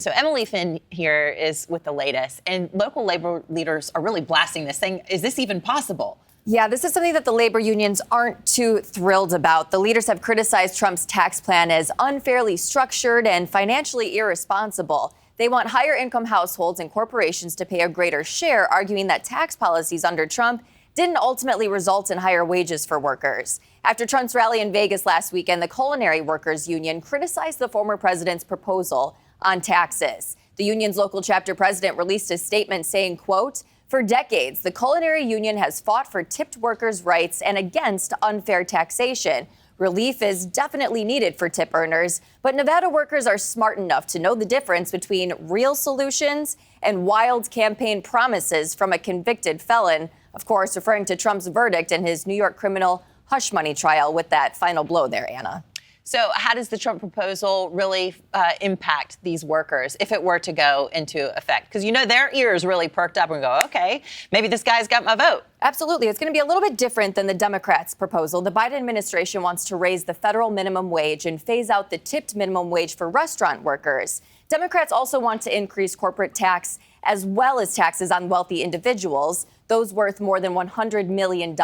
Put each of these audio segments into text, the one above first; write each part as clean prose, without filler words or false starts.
So Emily Finn here is with the latest, and local labor leaders are really blasting this, saying, is this even possible? Yeah, this is something that the labor unions aren't too thrilled about. The leaders have criticized Trump's tax plan as unfairly structured and financially irresponsible. They want higher income households and corporations to pay a greater share, arguing that tax policies under Trump didn't ultimately result in higher wages for workers. After Trump's rally in Vegas last weekend, the Culinary Workers Union criticized the former president's proposal on taxes. The union's local chapter president released a statement saying, quote, "For decades, the Culinary Union has fought for tipped workers' rights and against unfair taxation. Relief is definitely needed for tip earners, but Nevada workers are smart enough to know the difference between real solutions and wild campaign promises from a convicted felon," of course, referring to Trump's verdict in his New York criminal hush money trial with that final blow there, Anna. So how does the Trump proposal really impact these workers if it were to go into effect? Because, you know, their ears really perked up and go, OK, maybe this guy's got my vote. Absolutely. It's going to be a little bit different than the Democrats' proposal. The Biden administration wants to raise the federal minimum wage and phase out the tipped minimum wage for restaurant workers. Democrats also want to increase corporate tax as well as taxes on wealthy individuals, those worth more than $100 million.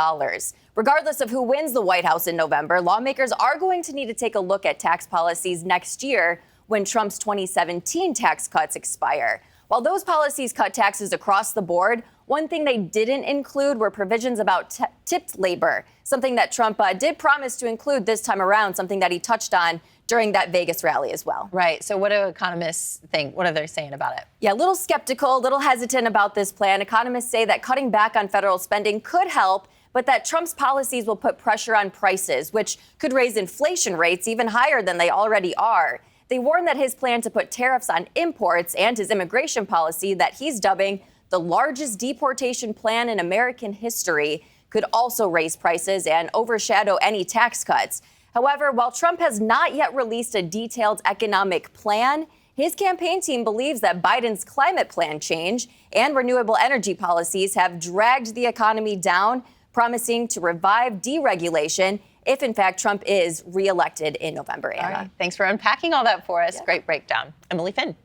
Regardless of who wins the White House in November, lawmakers are going to need to take a look at tax policies next year when Trump's 2017 tax cuts expire. While those policies cut taxes across the board, one thing they didn't include were provisions about tipped labor, something that Trump did promise to include this time around, something that he touched on during that Vegas rally as well. Right. So what do economists think? What are they saying about it? Yeah, a little skeptical, a little hesitant about this plan. Economists say that cutting back on federal spending could help, but that Trump's policies will put pressure on prices, which could raise inflation rates even higher than they already are. They warn that his plan to put tariffs on imports and his immigration policy that he's dubbing the largest deportation plan in American history could also raise prices and overshadow any tax cuts. However, while Trump has not yet released a detailed economic plan, his campaign team believes that Biden's climate plan change and renewable energy policies have dragged the economy down, promising to revive deregulation if, in fact, Trump is reelected in November, Anna. All right. Thanks for unpacking all that for us. Yeah. Great breakdown. Emily Finn.